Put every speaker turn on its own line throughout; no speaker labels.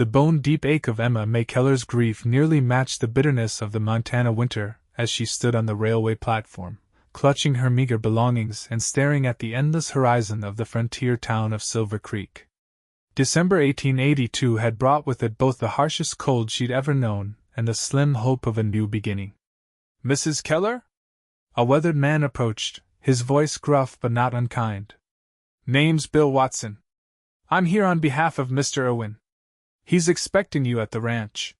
The bone-deep ache of Emma May Keller's grief nearly matched the bitterness of the Montana winter as she stood on the railway platform, clutching her meager belongings and staring at the endless horizon of the frontier town of Silver Creek. December 1882 had brought with it both the harshest cold she'd ever known and the slim hope of a new beginning. "Mrs. Keller?" A weathered man approached, his voice gruff but not unkind. "Name's Bill Watson. I'm here on behalf of Mr. Irwin. He's expecting you at the ranch."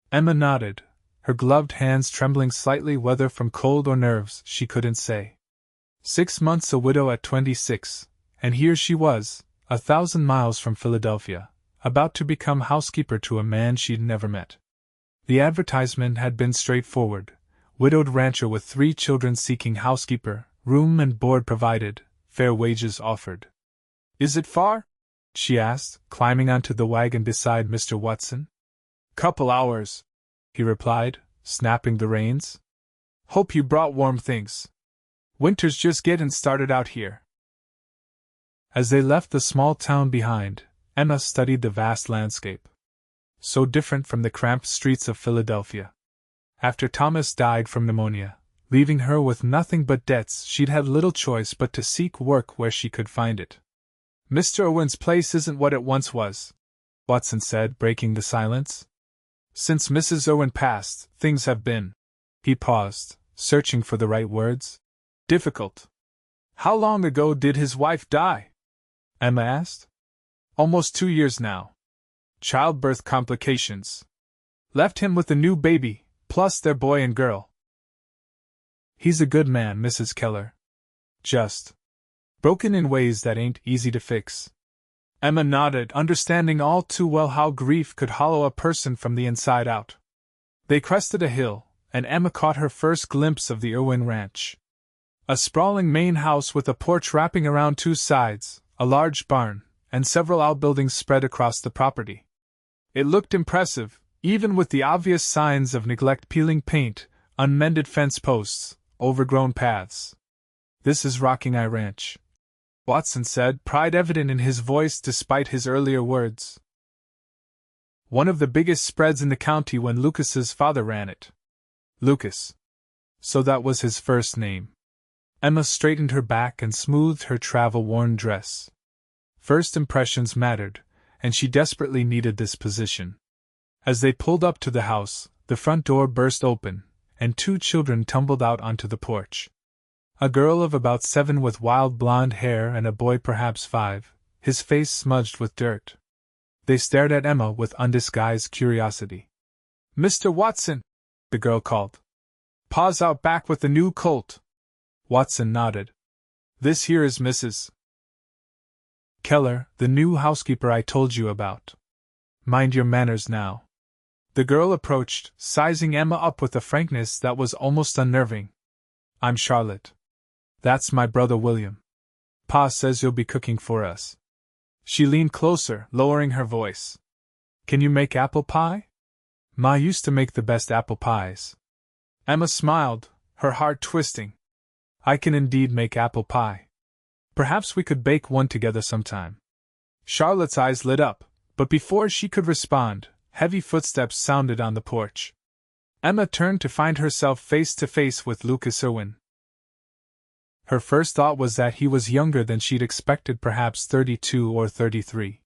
Emma nodded, her gloved hands trembling slightly, whether from cold or nerves she couldn't say. 6 months a widow at 26, and here she was, 1,000 miles from Philadelphia, about to become housekeeper to a man she'd never met. The advertisement had been straightforward: widowed rancher with 3 children seeking housekeeper, room and board provided, fair wages offered. "Is it far?" she asked, climbing onto the wagon beside Mr. Watson. "Couple hours," he replied, snapping the reins. "Hope you brought warm things. Winter's just getting started out here." As they left the small town behind, Emma studied the vast landscape. So different from the cramped streets of Philadelphia. After Thomas died from pneumonia, leaving her with nothing but debts, she'd had little choice but to seek work where she could find it. "Mr. Irwin's place isn't what it once was," Watson said, breaking the silence. "Since Mrs. Irwin passed, things have been—" He paused, searching for the right words. "Difficult." "How long ago did his wife die?" Emma asked. "Almost 2 years now. Childbirth complications. Left him with a new baby, plus their boy and girl." "He's a good man, Mrs. Keller. Just broken in ways that ain't easy to fix." Emma nodded, understanding all too well how grief could hollow a person from the inside out. They crested a hill, and Emma caught her first glimpse of the Irwin ranch. A sprawling main house with a porch wrapping around 2 sides, a large barn, and several outbuildings spread across the property. It looked impressive, even with the obvious signs of neglect: peeling paint, unmended fence posts, overgrown paths. "This is Rocking Eye Ranch," Watson said, pride evident in his voice despite his earlier words. "One of the biggest spreads in the county when Lucas's father ran it." Lucas. So that was his first name. Emma straightened her back and smoothed her travel-worn dress. First impressions mattered, and she desperately needed this position. As they pulled up to the house, the front door burst open, and 2 children tumbled out onto the porch. A girl of about 7 with wild blonde hair and a boy perhaps 5, his face smudged with dirt. They stared at Emma with undisguised curiosity. "Mr. Watson," the girl called. "Pa's out back with the new colt." Watson nodded. "This here is Mrs. Keller, the new housekeeper I told you about. Mind your manners now." The girl approached, sizing Emma up with a frankness that was almost unnerving. "I'm Charlotte. That's my brother William. Pa says you'll be cooking for us." She leaned closer, lowering her voice. "Can you make apple pie? Ma used to make the best apple pies." Emma smiled, her heart twisting. "I can indeed make apple pie. Perhaps we could bake one together sometime." Charlotte's eyes lit up, but before she could respond, heavy footsteps sounded on the porch. Emma turned to find herself face to face with Lucas Irwin. Her first thought was that he was younger than she'd expected, perhaps 32 or 33.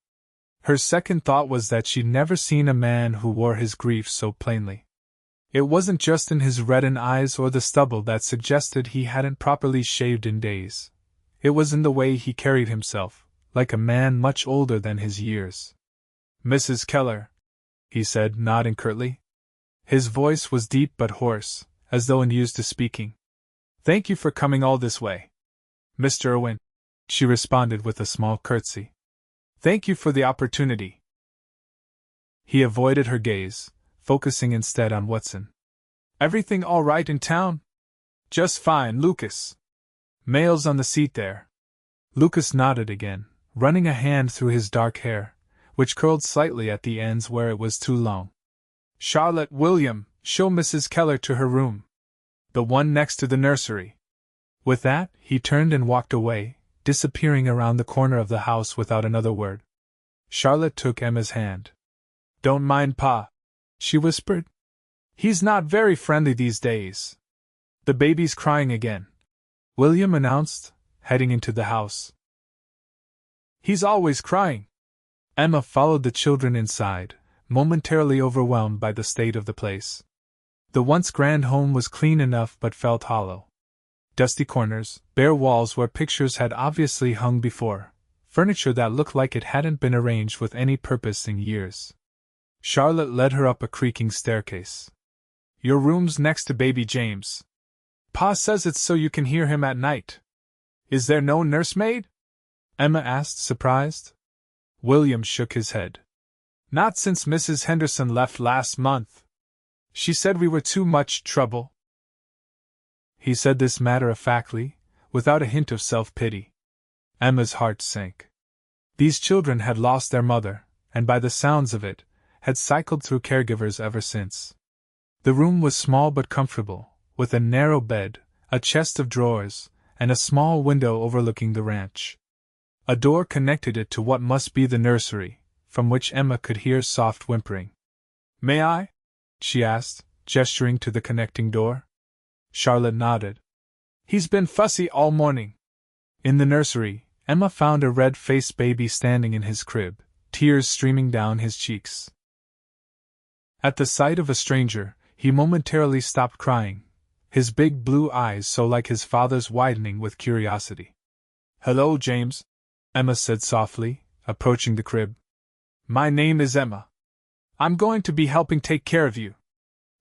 Her second thought was that she'd never seen a man who wore his grief so plainly. It wasn't just in his reddened eyes or the stubble that suggested he hadn't properly shaved in days. It was in the way he carried himself, like a man much older than his years. "Mrs. Keller," he said, nodding curtly. His voice was deep but hoarse, as though unused to speaking. "Thank you for coming all this way." "Mr. Irwin," she responded with a small curtsy. "Thank you for the opportunity." He avoided her gaze, focusing instead on Watson. "Everything all right in town?" "Just fine, Lucas. Mail's on the seat there." Lucas nodded again, running a hand through his dark hair, which curled slightly at the ends where it was too long. "Charlotte, William, show Mrs. Keller to her room. The one next to the nursery." With that, he turned and walked away, disappearing around the corner of the house without another word. Charlotte took Emma's hand. "Don't mind Pa," she whispered. "He's not very friendly these days." "The baby's crying again," William announced, heading into the house. "He's always crying." Emma followed the children inside, momentarily overwhelmed by the state of the place. The once grand home was clean enough but felt hollow. Dusty corners, bare walls where pictures had obviously hung before, furniture that looked like it hadn't been arranged with any purpose in years. Charlotte led her up a creaking staircase. "Your room's next to baby James. Pa says it's so you can hear him at night." "Is there no nursemaid?" Emma asked, surprised. William shook his head. "Not since Mrs. Henderson left last month. She said we were too much trouble." He said this matter-of-factly, without a hint of self-pity. Emma's heart sank. These children had lost their mother, and by the sounds of it, had cycled through caregivers ever since. The room was small but comfortable, with a narrow bed, a chest of drawers, and a small window overlooking the ranch. A door connected it to what must be the nursery, from which Emma could hear soft whimpering. "May I?" she asked, gesturing to the connecting door. Charlotte nodded. "He's been fussy all morning." In the nursery, Emma found a red-faced baby standing in his crib, tears streaming down his cheeks. At the sight of a stranger, he momentarily stopped crying, his big blue eyes so like his father's widening with curiosity. "Hello, James," Emma said softly, approaching the crib. "My name is Emma. I'm going to be helping take care of you."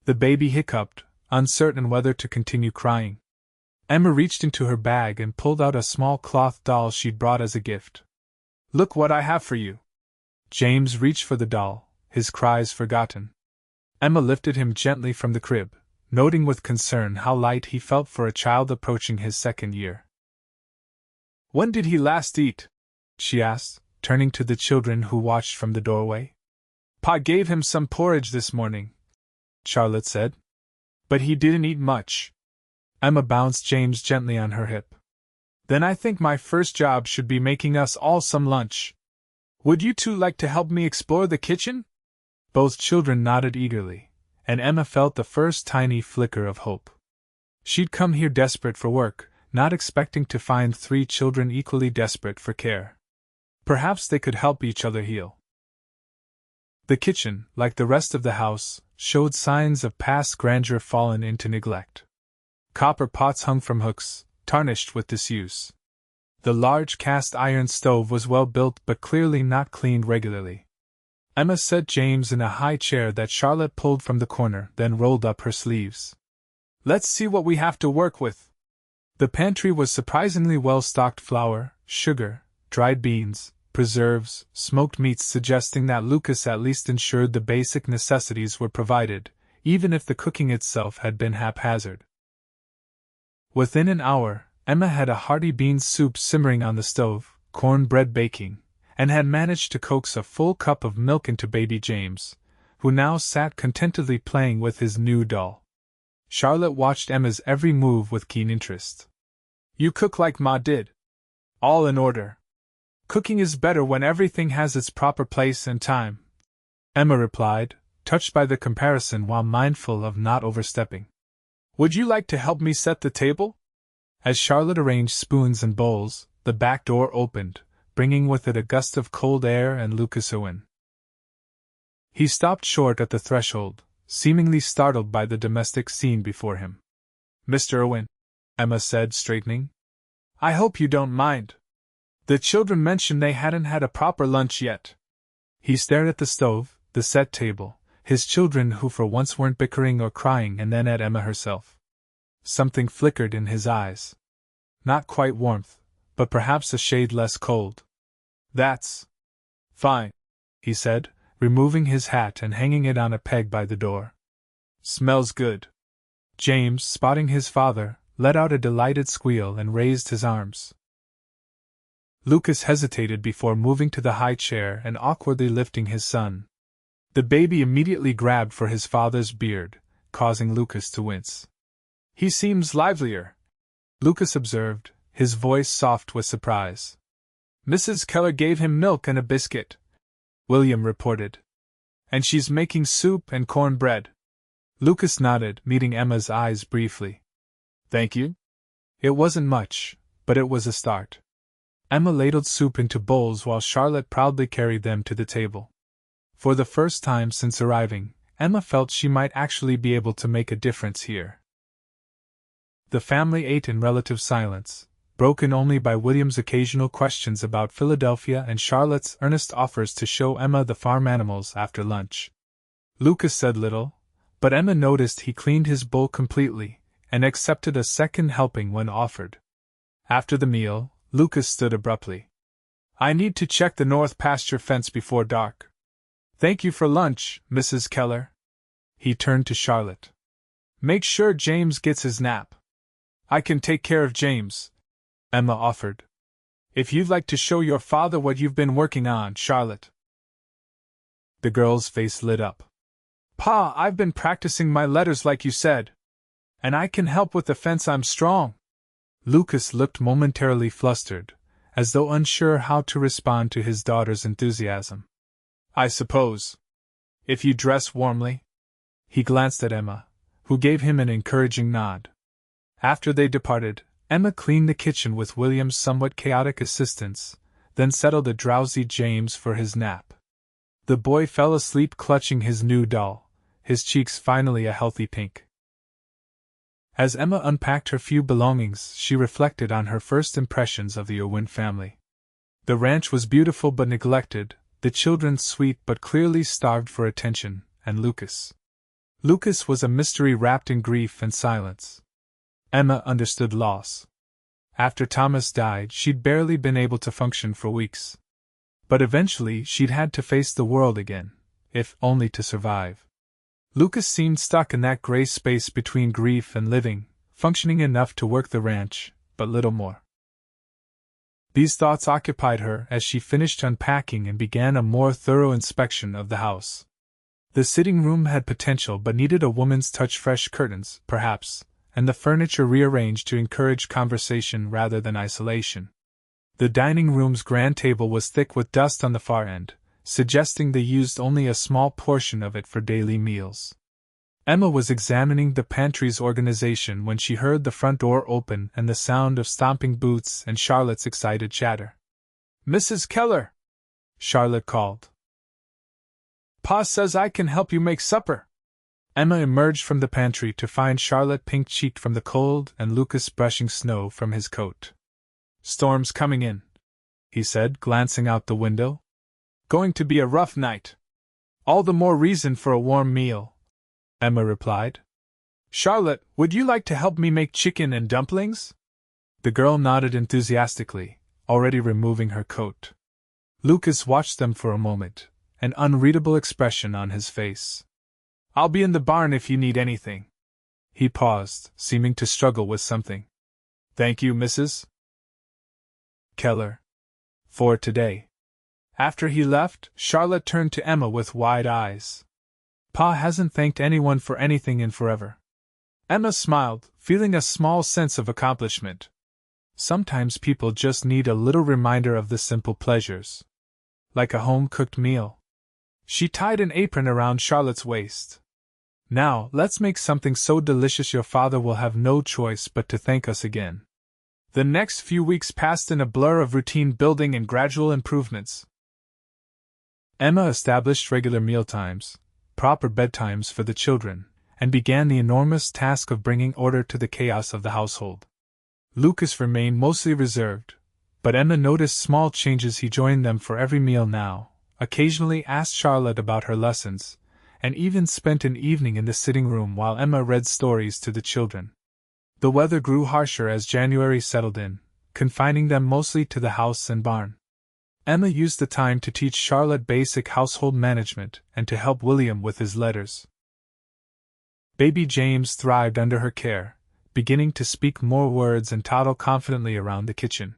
The baby hiccuped, uncertain whether to continue crying. Emma reached into her bag and pulled out a small cloth doll she'd brought as a gift. "Look what I have for you." James reached for the doll, his cries forgotten. Emma lifted him gently from the crib, noting with concern how light he felt for a child approaching his second year. "When did he last eat?" she asked, turning to the children who watched from the doorway. "Pa gave him some porridge this morning," Charlotte said. "But he didn't eat much." Emma bounced James gently on her hip. "Then I think my first job should be making us all some lunch. Would you two like to help me explore the kitchen?" Both children nodded eagerly, and Emma felt the first tiny flicker of hope. She'd come here desperate for work, not expecting to find 3 children equally desperate for care. Perhaps they could help each other heal. The kitchen, like the rest of the house, showed signs of past grandeur fallen into neglect. Copper pots hung from hooks, tarnished with disuse. The large cast-iron stove was well built but clearly not cleaned regularly. Emma set James in a high chair that Charlotte pulled from the corner, then rolled up her sleeves. "Let's see what we have to work with." The pantry was surprisingly well stocked: flour, sugar, dried beans, preserves, smoked meats, suggesting that Lucas at least ensured the basic necessities were provided, even if the cooking itself had been haphazard. Within an hour, Emma had a hearty bean soup simmering on the stove, cornbread baking, and had managed to coax a full cup of milk into baby James, who now sat contentedly playing with his new doll. Charlotte watched Emma's every move with keen interest. "You cook like Ma did. All in order. Cooking is better when everything has its proper place and time," Emma replied, touched by the comparison while mindful of not overstepping. "Would you like to help me set the table?" As Charlotte arranged spoons and bowls, the back door opened, bringing with it a gust of cold air and Lucas Irwin. He stopped short at the threshold, seemingly startled by the domestic scene before him. "Mr. Irwin," Emma said, straightening, "I hope you don't mind. The children mentioned they hadn't had a proper lunch yet." He stared at the stove, the set table, his children who for once weren't bickering or crying, and then at Emma herself. Something flickered in his eyes. Not quite warmth, but perhaps a shade less cold. "That's fine," he said, removing his hat and hanging it on a peg by the door. "Smells good." James, spotting his father, let out a delighted squeal and raised his arms. Lucas hesitated before moving to the high chair and awkwardly lifting his son. The baby immediately grabbed for his father's beard, causing Lucas to wince. "He seems livelier," Lucas observed, his voice soft with surprise. "Mrs. Keller gave him milk and a biscuit," William reported. And she's making soup and cornbread. Lucas nodded, meeting Emma's eyes briefly. Thank you. It wasn't much, but it was a start. Emma ladled soup into bowls while Charlotte proudly carried them to the table. For the first time since arriving, Emma felt she might actually be able to make a difference here. The family ate in relative silence, broken only by William's occasional questions about Philadelphia and Charlotte's earnest offers to show Emma the farm animals after lunch. Lucas said little, but Emma noticed he cleaned his bowl completely, and accepted a second helping when offered. After the meal, Lucas stood abruptly. I need to check the north pasture fence before dark. Thank you for lunch, Mrs. Keller. He turned to Charlotte. Make sure James gets his nap. I can take care of James, Emma offered. If you'd like to show your father what you've been working on, Charlotte. The girl's face lit up. Pa, I've been practicing my letters like you said. And I can help with the fence, I'm strong. Lucas looked momentarily flustered, as though unsure how to respond to his daughter's enthusiasm. I suppose. If you dress warmly. He glanced at Emma, who gave him an encouraging nod. After they departed, Emma cleaned the kitchen with William's somewhat chaotic assistance, then settled a drowsy James for his nap. The boy fell asleep clutching his new doll, his cheeks finally a healthy pink. As Emma unpacked her few belongings, she reflected on her first impressions of the Irwin family. The ranch was beautiful but neglected, the children sweet but clearly starved for attention, and Lucas. Lucas was a mystery wrapped in grief and silence. Emma understood loss. After Thomas died, she'd barely been able to function for weeks. But eventually she'd had to face the world again, if only to survive. Lucas seemed stuck in that gray space between grief and living, functioning enough to work the ranch, but little more. These thoughts occupied her as she finished unpacking and began a more thorough inspection of the house. The sitting room had potential but needed a woman's touch, fresh curtains, perhaps, and the furniture rearranged to encourage conversation rather than isolation. The dining room's grand table was thick with dust on the far end, suggesting they used only a small portion of it for daily meals. Emma was examining the pantry's organization when she heard the front door open and the sound of stomping boots and Charlotte's excited chatter. Mrs. Keller! Charlotte called. Pa says I can help you make supper. Emma emerged from the pantry to find Charlotte pink-cheeked from the cold and Lucas brushing snow from his coat. Storm's coming in, he said, glancing out the window. Going to be a rough night. All the more reason for a warm meal, Emma replied. Charlotte, would you like to help me make chicken and dumplings? The girl nodded enthusiastically, already removing her coat. Lucas watched them for a moment, an unreadable expression on his face. I'll be in the barn if you need anything. He paused, seeming to struggle with something. Thank you, Mrs. Keller. For today. After he left, Charlotte turned to Emma with wide eyes. Pa hasn't thanked anyone for anything in forever. Emma smiled, feeling a small sense of accomplishment. Sometimes people just need a little reminder of the simple pleasures. Like a home-cooked meal. She tied an apron around Charlotte's waist. Now, let's make something so delicious your father will have no choice but to thank us again. The next few weeks passed in a blur of routine building and gradual improvements. Emma established regular mealtimes, proper bedtimes for the children, and began the enormous task of bringing order to the chaos of the household. Lucas remained mostly reserved, but Emma noticed small changes. He joined them for every meal now, occasionally asked Charlotte about her lessons, and even spent an evening in the sitting room while Emma read stories to the children. The weather grew harsher as January settled in, confining them mostly to the house and barn. Emma used the time to teach Charlotte basic household management and to help William with his letters. Baby James thrived under her care, beginning to speak more words and toddle confidently around the kitchen.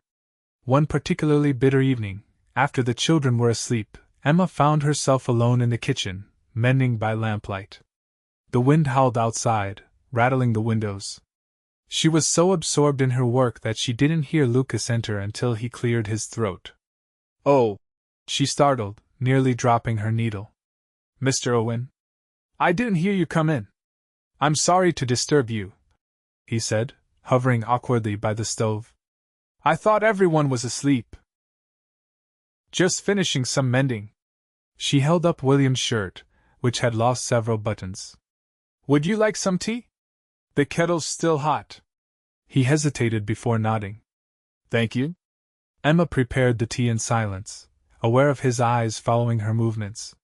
One particularly bitter evening, after the children were asleep, Emma found herself alone in the kitchen, mending by lamplight. The wind howled outside, rattling the windows. She was so absorbed in her work that she didn't hear Lucas enter until he cleared his throat. Oh! She startled, nearly dropping her needle. "Mr. Owen? I didn't hear you come in. I'm sorry to disturb you," he said, hovering awkwardly by the stove. "I thought everyone was asleep." "Just finishing some mending." She held up William's shirt, which had lost several buttons. "Would you like some tea? The kettle's still hot." He hesitated before nodding. "Thank you." Emma prepared the tea in silence, aware of his eyes following her movements.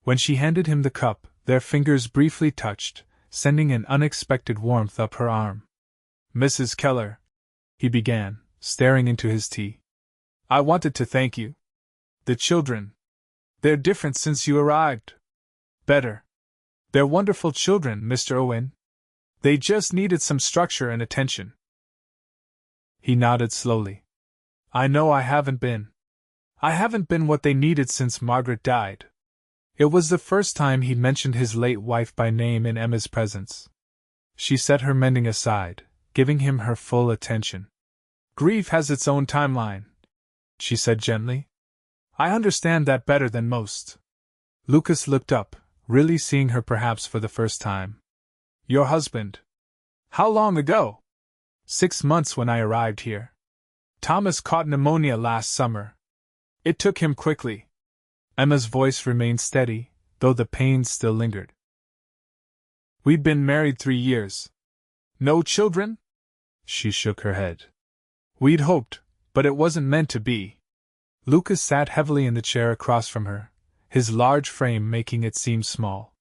When she handed him the cup, their fingers briefly touched, sending an unexpected warmth up her arm. "Mrs. Keller," he began, staring into his tea. "I wanted to thank you. The children. They're different since you arrived. Better. They're wonderful children, Mr. Owen. They just needed some structure and attention." He nodded slowly. "I know I haven't been what they needed since Margaret died." It was the first time he mentioned his late wife by name in Emma's presence. She set her mending aside, giving him her full attention. "Grief has its own timeline," she said gently. "I understand that better than most." Lucas looked up, really seeing her perhaps for the first time. "Your husband? How long ago?" 6 months when I arrived here. Thomas caught pneumonia last summer. It took him quickly." Emma's voice remained steady, though the pain still lingered. "We'd been married 3 years. No children?" She shook her head. "We'd hoped, but it wasn't meant to be." Lucas sat heavily in the chair across from her, his large frame making it seem small.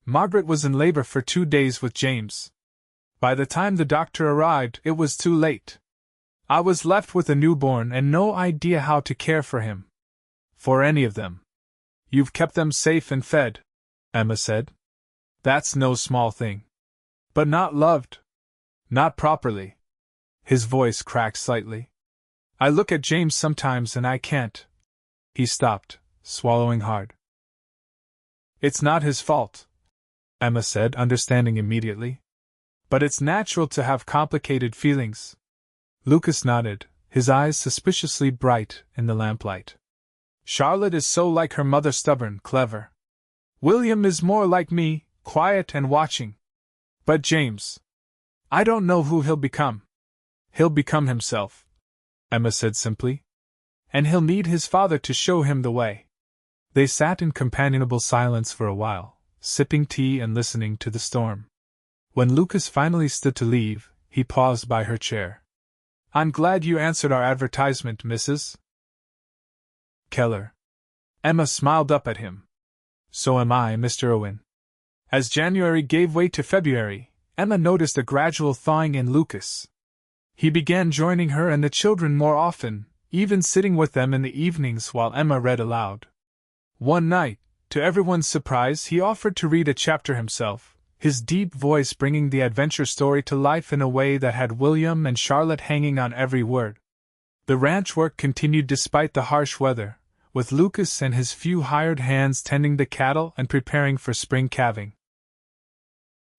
"Margaret was in labor for 2 days with James. By the time the doctor arrived, it was too late. I was left with a newborn and no idea how to care for him. For any of them. You've kept them safe and fed," Emma said. "That's no small thing. But not loved. Not properly." His voice cracked slightly. "I look at James sometimes and I can't." He stopped, swallowing hard. "It's not his fault," Emma said, understanding immediately. "But it's natural to have complicated feelings." Lucas nodded, his eyes suspiciously bright in the lamplight. "Charlotte is so like her mother, stubborn, clever. William is more like me, quiet and watching. But James, I don't know who he'll become." "He'll become himself," Emma said simply. "And he'll need his father to show him the way." They sat in companionable silence for a while, sipping tea and listening to the storm. When Lucas finally stood to leave, he paused by her chair. "I'm glad you answered our advertisement, Mrs. Keller." Emma smiled up at him. "So am I, Mr. Owen." As January gave way to February, Emma noticed a gradual thawing in Lucas. He began joining her and the children more often, even sitting with them in the evenings while Emma read aloud. One night, to everyone's surprise, he offered to read a chapter himself, his deep voice bringing the adventure story to life in a way that had William and Charlotte hanging on every word. The ranch work continued despite the harsh weather, with Lucas and his few hired hands tending the cattle and preparing for spring calving.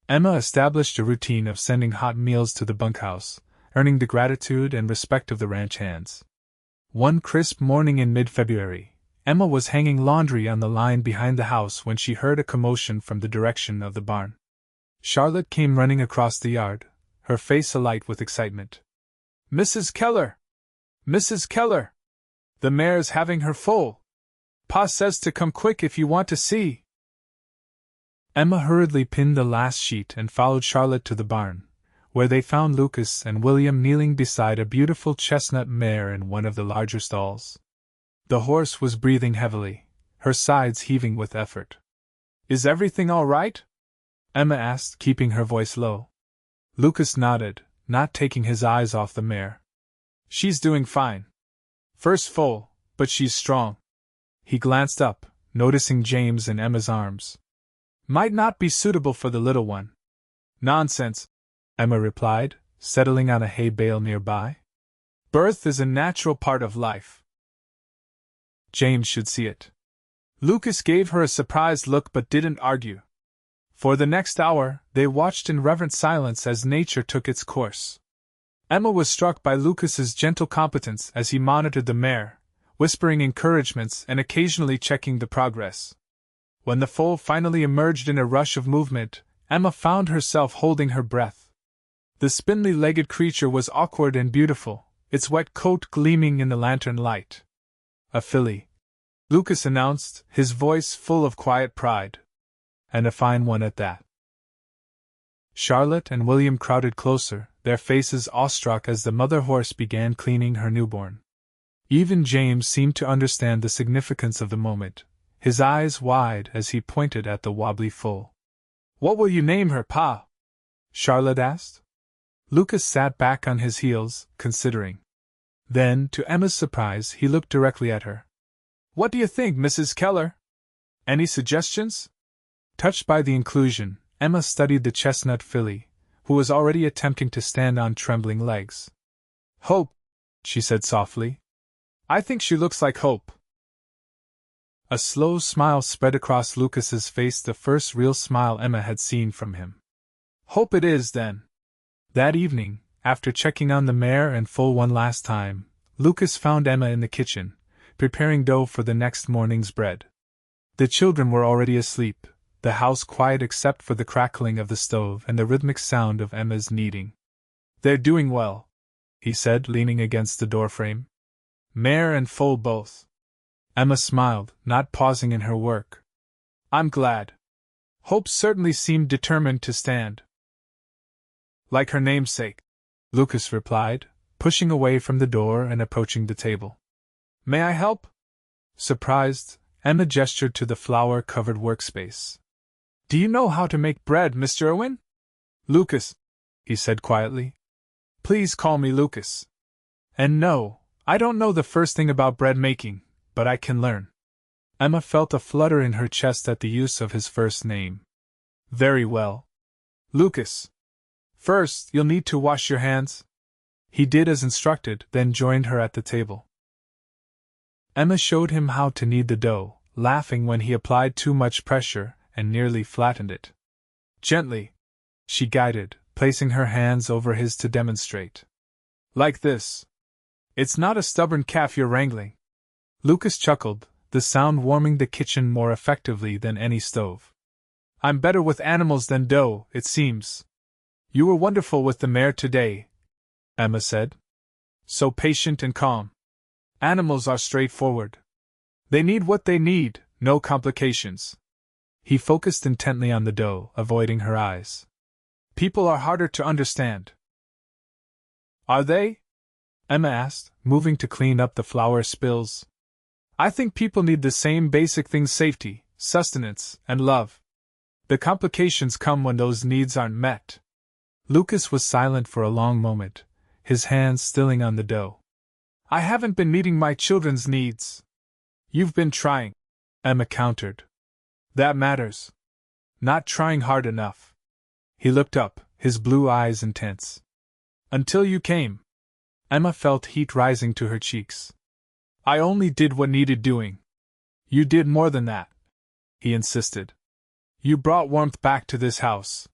Emma established a routine of sending hot meals to the bunkhouse, earning the gratitude and respect of the ranch hands. One crisp morning in mid-February, Emma was hanging laundry on the line behind the house when she heard a commotion from the direction of the barn. Charlotte came running across the yard, her face alight with excitement. "Mrs. Keller! Mrs. Keller! The mare's having her foal! Pa says to come quick if you want to see!" Emma hurriedly pinned the last sheet and followed Charlotte to the barn, where they found Lucas and William kneeling beside a beautiful chestnut mare in one of the larger stalls. The horse was breathing heavily, her sides heaving with effort. "Is everything all right?" Emma asked, keeping her voice low. Lucas nodded, not taking his eyes off the mare. "She's doing fine. First foal, but she's strong." He glanced up, noticing James in Emma's arms. "Might not be suitable for the little one." "Nonsense," Emma replied, settling on a hay bale nearby. "Birth is a natural part of life. James should see it." Lucas gave her a surprised look but didn't argue. For the next hour, they watched in reverent silence as nature took its course. Emma was struck by Lucas's gentle competence as he monitored the mare, whispering encouragements and occasionally checking the progress. When the foal finally emerged in a rush of movement, Emma found herself holding her breath. The spindly-legged creature was awkward and beautiful, its wet coat gleaming in the lantern light. "A filly," Lucas announced, his voice full of quiet pride. "And a fine one at that." Charlotte and William crowded closer, their faces awestruck as the mother horse began cleaning her newborn. Even James seemed to understand the significance of the moment, his eyes wide as he pointed at the wobbly foal. "What will you name her, Pa?" Charlotte asked. Lucas sat back on his heels, considering. Then, to Emma's surprise, he looked directly at her. "What do you think, Mrs. Keller? Any suggestions?" Touched by the inclusion, Emma studied the chestnut filly, who was already attempting to stand on trembling legs. "Hope," she said softly. "I think she looks like Hope." A slow smile spread across Lucas's face, the first real smile Emma had seen from him. "Hope it is, then." That evening, after checking on the mare and foal one last time, Lucas found Emma in the kitchen, preparing dough for the next morning's bread. The children were already asleep, the house quiet except for the crackling of the stove and the rhythmic sound of Emma's kneading. "They're doing well," he said, leaning against the doorframe. "Mare and foal both." Emma smiled, not pausing in her work. "I'm glad. Hope certainly seemed determined to stand." "Like her namesake," Lucas replied, pushing away from the door and approaching the table. "May I help?" Surprised, Emma gestured to the flour-covered workspace. "Do you know how to make bread, Mr. Irwin?" "Lucas," he said quietly. "Please call me Lucas. And no, I don't know the first thing about bread making, but I can learn." Emma felt a flutter in her chest at the use of his first name. "Very well. Lucas. First, you'll need to wash your hands." He did as instructed, then joined her at the table. Emma showed him how to knead the dough, laughing when he applied too much pressure and nearly flattened it. "Gently," she guided, placing her hands over his to demonstrate. "Like this. It's not a stubborn calf you're wrangling." Lucas chuckled, the sound warming the kitchen more effectively than any stove. "I'm better with animals than dough, it seems." "You were wonderful with the mare today," Emma said. "So patient and calm. Animals are straightforward. They need what they need, no complications." He focused intently on the dough, avoiding her eyes. "People are harder to understand." "Are they?" Emma asked, moving to clean up the flour spills. "I think people need the same basic things: safety, sustenance, and love. The complications come when those needs aren't met." Lucas was silent for a long moment, his hands stilling on the dough. "I haven't been meeting my children's needs." "You've been trying," Emma countered. "That matters. Not trying hard enough." He looked up, his blue eyes intense. "Until you came." Emma felt heat rising to her cheeks. "I only did what needed doing." "You did more than that," he insisted. "You brought warmth back to this house."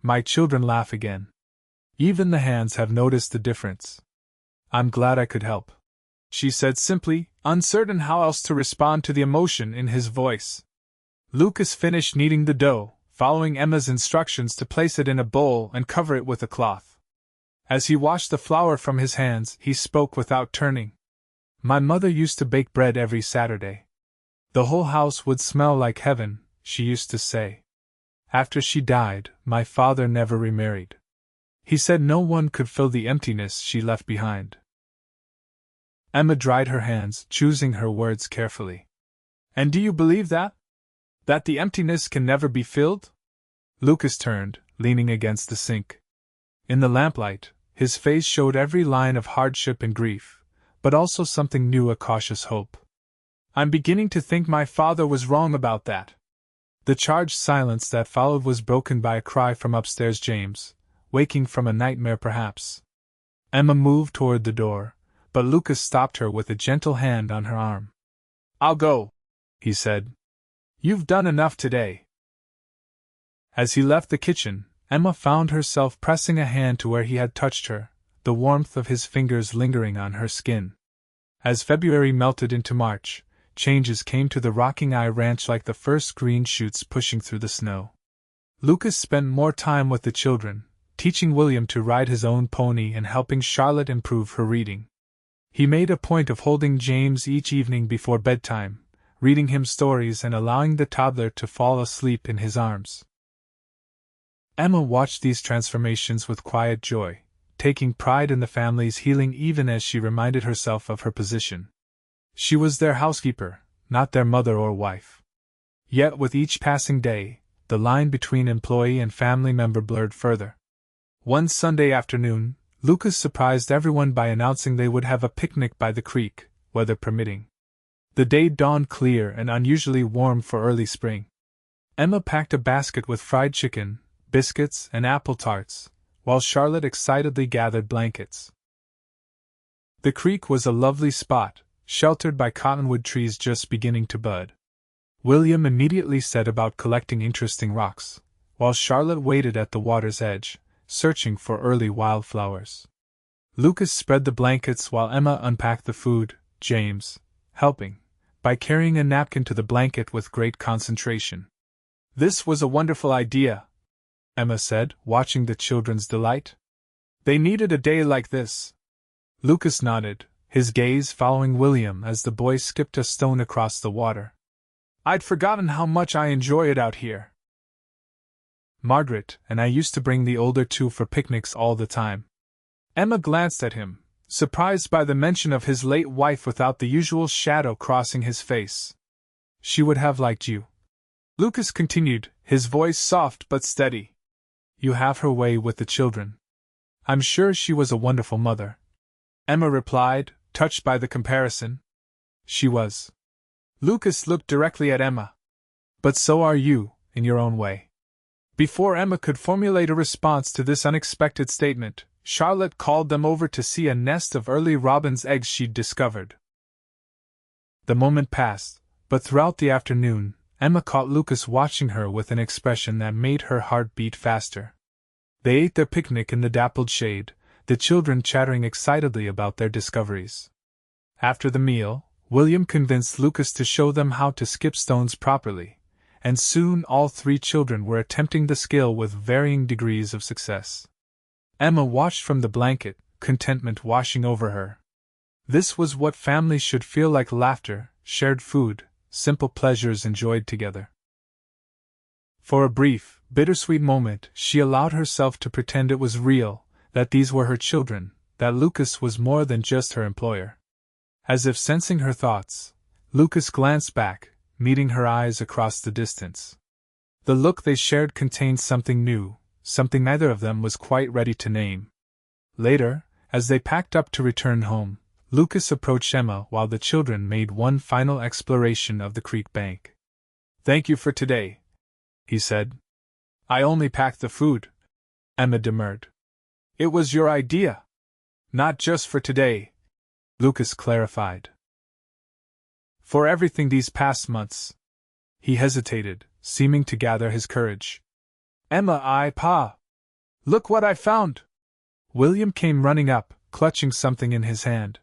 My children laugh again. Even the hands have noticed the difference. "I'm glad I could help," she said simply, uncertain how else to respond to the emotion in his voice. Lucas finished kneading the dough, following Emma's instructions to place it in a bowl and cover it with a cloth. As he washed the flour from his hands, he spoke without turning. "My mother used to bake bread every Saturday. The whole house would smell like heaven, she used to say. After she died, my father never remarried. He said no one could fill the emptiness she left behind." Emma dried her hands, choosing her words carefully. "And do you believe that? That the emptiness can never be filled?" Lucas turned, leaning against the sink. In the lamplight, his face showed every line of hardship and grief, but also something new, a cautious hope. "I'm beginning to think my father was wrong about that." The charged silence that followed was broken by a cry from upstairs. James, waking from a nightmare perhaps. Emma moved toward the door, but Lucas stopped her with a gentle hand on her arm. "I'll go," he said. "You've done enough today." As he left the kitchen, Emma found herself pressing a hand to where he had touched her, the warmth of his fingers lingering on her skin. As February melted into March, changes came to the Rocking Eye Ranch like the first green shoots pushing through the snow. Lucas spent more time with the children, teaching William to ride his own pony and helping Charlotte improve her reading. He made a point of holding James each evening before bedtime, reading him stories and allowing the toddler to fall asleep in his arms. Emma watched these transformations with quiet joy, taking pride in the family's healing even as she reminded herself of her position. She was their housekeeper, not their mother or wife. Yet with each passing day, the line between employee and family member blurred further. One Sunday afternoon, Lucas surprised everyone by announcing they would have a picnic by the creek, weather permitting. The day dawned clear and unusually warm for early spring. Emma packed a basket with fried chicken, biscuits, and apple tarts, while Charlotte excitedly gathered blankets. The creek was a lovely spot, sheltered by cottonwood trees just beginning to bud. William immediately set about collecting interesting rocks, while Charlotte waited at the water's edge, searching for early wildflowers. Lucas spread the blankets while Emma unpacked the food, James helping, by carrying a napkin to the blanket with great concentration. "This was a wonderful idea," Emma said, watching the children's delight. "They needed a day like this." Lucas nodded, his gaze following William as the boy skipped a stone across the water. "I'd forgotten how much I enjoy it out here. Margaret and I used to bring the older two for picnics all the time." Emma glanced at him, surprised by the mention of his late wife without the usual shadow crossing his face. "She would have liked you," Lucas continued, his voice soft but steady. "You have her way with the children." "I'm sure she was a wonderful mother," Emma replied, touched by the comparison. "She was." Lucas looked directly at Emma. "But so are you, in your own way." Before Emma could formulate a response to this unexpected statement, Charlotte called them over to see a nest of early robin's eggs she'd discovered. The moment passed, but throughout the afternoon, Emma caught Lucas watching her with an expression that made her heart beat faster. They ate their picnic in the dappled shade, the children chattering excitedly about their discoveries. After the meal, William convinced Lucas to show them how to skip stones properly, and soon all three children were attempting the skill with varying degrees of success. Emma watched from the blanket, contentment washing over her. This was what families should feel like: laughter, shared food, simple pleasures enjoyed together. For a brief, bittersweet moment, she allowed herself to pretend it was real, that these were her children, that Lucas was more than just her employer. As if sensing her thoughts, Lucas glanced back, meeting her eyes across the distance. The look they shared contained something new, something neither of them was quite ready to name. Later, as they packed up to return home, Lucas approached Emma while the children made one final exploration of the creek bank. "Thank you for today," he said. "I only packed the food," Emma demurred. "It was your idea." "Not just for today," Lucas clarified. "For everything these past months." He hesitated, seeming to gather his courage. "Emma, Pa! Look what I found!" William came running up, clutching something in his hand.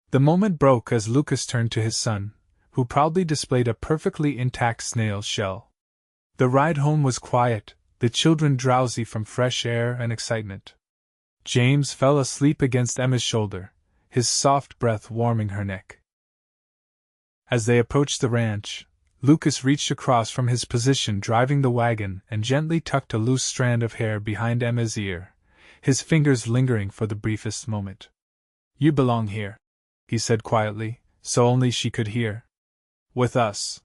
The moment broke as Lucas turned to his son, who proudly displayed a perfectly intact snail shell. The ride home was quiet, the children drowsy from fresh air and excitement. James fell asleep against Emma's shoulder, his soft breath warming her neck. As they approached the ranch, Lucas reached across from his position driving the wagon and gently tucked a loose strand of hair behind Emma's ear, his fingers lingering for the briefest moment. "You belong here," he said quietly, so only she could hear. "With us."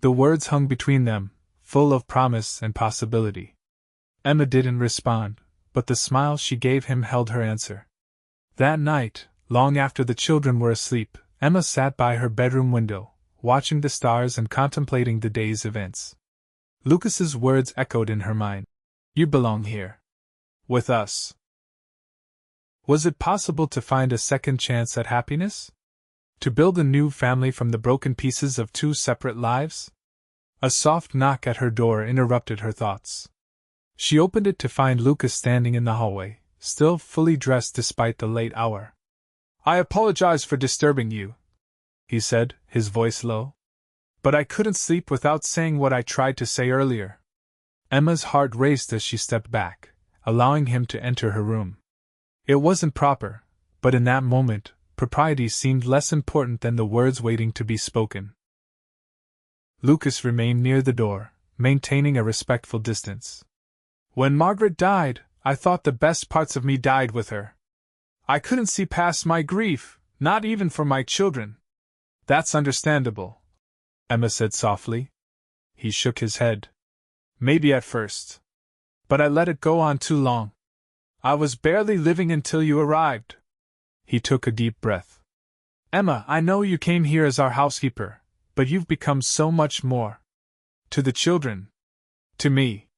The words hung between them, full of promise and possibility. Emma didn't respond, but the smile she gave him held her answer. That night, long after the children were asleep, Emma sat by her bedroom window, watching the stars and contemplating the day's events. Lucas's words echoed in her mind. "You belong here. With us." Was it possible to find a second chance at happiness? To build a new family from the broken pieces of two separate lives? A soft knock at her door interrupted her thoughts. She opened it to find Lucas standing in the hallway, still fully dressed despite the late hour. I apologize for disturbing you, he said, his voice low. But I couldn't sleep without saying what I tried to say earlier. Emma's heart raced as she stepped back, allowing him to enter her room. It wasn't proper, but in that moment, propriety seemed less important than the words waiting to be spoken. Lucas remained near the door, maintaining a respectful distance. When Margaret died, I thought the best parts of me died with her. I couldn't see past my grief, not even for my children. That's understandable, Emma said softly. He shook his head. Maybe at first. But I let it go on too long. I was barely living until you arrived. He took a deep breath. Emma, I know you came here as our housekeeper, but you've become so much more. To the children. To me.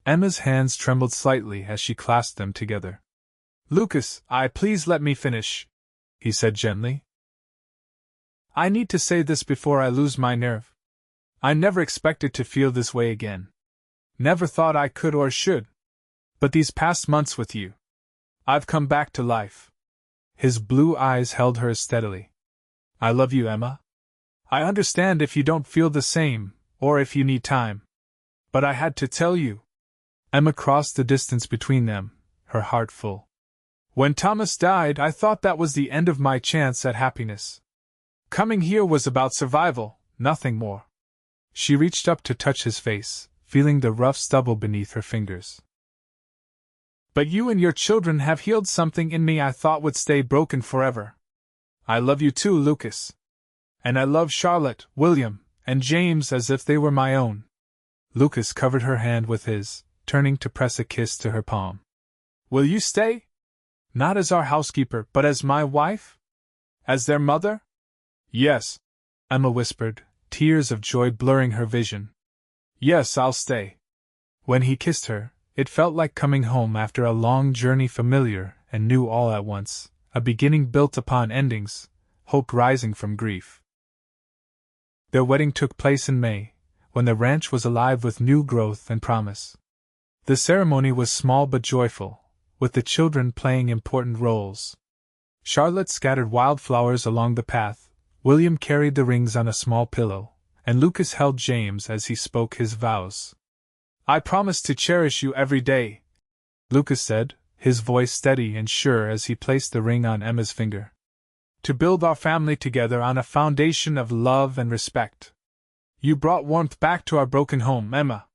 Emma's hands trembled slightly as she clasped them together. Lucas, please let me finish, he said gently. I need to say this before I lose my nerve. I never expected to feel this way again. Never thought I could or should. But these past months with you, I've come back to life. His blue eyes held hers steadily. I love you, Emma. I understand if you don't feel the same, or if you need time. But I had to tell you. Emma crossed the distance between them, her heart full. When Thomas died, I thought that was the end of my chance at happiness. Coming here was about survival, nothing more. She reached up to touch his face, feeling the rough stubble beneath her fingers. But you and your children have healed something in me I thought would stay broken forever. I love you too, Lucas. And I love Charlotte, William, and James as if they were my own. Lucas covered her hand with his, turning to press a kiss to her palm. Will you stay? Not as our housekeeper, but as my wife? As their mother? Yes, Emma whispered, tears of joy blurring her vision. Yes, I'll stay. When he kissed her, it felt like coming home after a long journey, familiar and new all at once, a beginning built upon endings, hope rising from grief. Their wedding took place in May, when the ranch was alive with new growth and promise. The ceremony was small but joyful, with the children playing important roles. Charlotte scattered wildflowers along the path, William carried the rings on a small pillow, and Lucas held James as he spoke his vows. I promise to cherish you every day, Lucas said, his voice steady and sure as he placed the ring on Emma's finger. To build our family together on a foundation of love and respect. You brought warmth back to our broken home, Emma.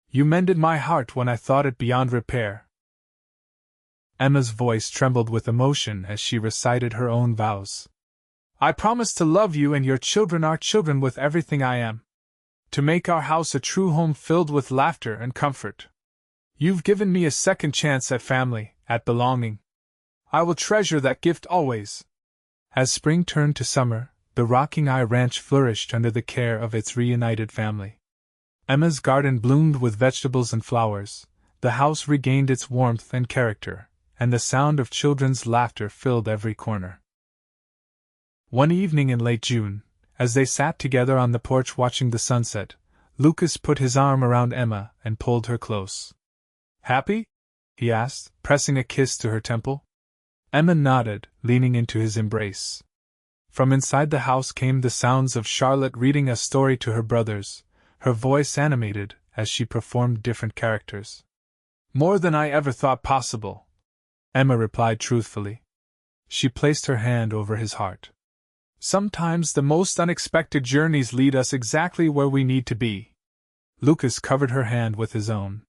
You mended my heart when I thought it beyond repair. Emma's voice trembled with emotion as she recited her own vows. I promise to love you and your children, our children, with everything I am. To make our house a true home filled with laughter and comfort. You've given me a second chance at family, at belonging. I will treasure that gift always. As spring turned to summer, the Rocking Eye Ranch flourished under the care of its reunited family. Emma's garden bloomed with vegetables and flowers, the house regained its warmth and character, and the sound of children's laughter filled every corner. One evening in late June, as they sat together on the porch watching the sunset, Lucas put his arm around Emma and pulled her close. Happy? He asked, pressing a kiss to her temple. Emma nodded, leaning into his embrace. From inside the house came the sounds of Charlotte reading a story to her brothers, her voice animated as she performed different characters. More than I ever thought possible, Emma replied truthfully. She placed her hand over his heart. Sometimes the most unexpected journeys lead us exactly where we need to be. Lucas covered her hand with his own.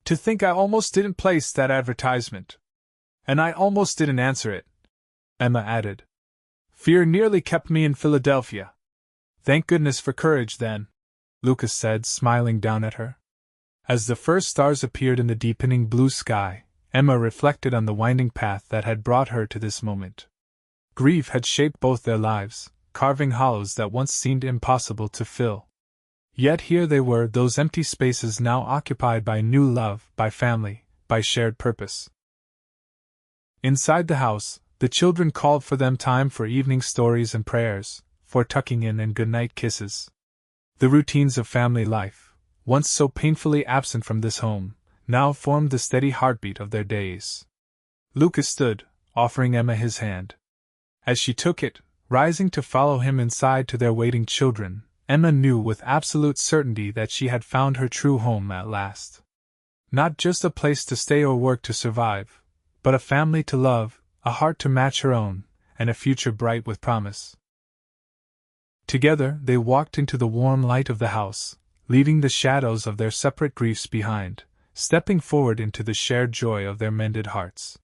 To think I almost didn't place that advertisement. And I almost didn't answer it, Emma added. Fear nearly kept me in Philadelphia. Thank goodness for courage, then, Lucas said, smiling down at her. As the first stars appeared in the deepening blue sky, Emma reflected on the winding path that had brought her to this moment. Grief had shaped both their lives, carving hollows that once seemed impossible to fill. Yet here they were, those empty spaces now occupied by new love, by family, by shared purpose. Inside the house, the children called for them time for evening stories and prayers, for tucking in and goodnight kisses. The routines of family life, once so painfully absent from this home, now formed the steady heartbeat of their days. Lucas stood, offering Emma his hand. As she took it, rising to follow him inside to their waiting children, Emma knew with absolute certainty that she had found her true home at last. Not just a place to stay or work to survive, but a family to love, a heart to match her own, and a future bright with promise. Together they walked into the warm light of the house, leaving the shadows of their separate griefs behind, stepping forward into the shared joy of their mended hearts.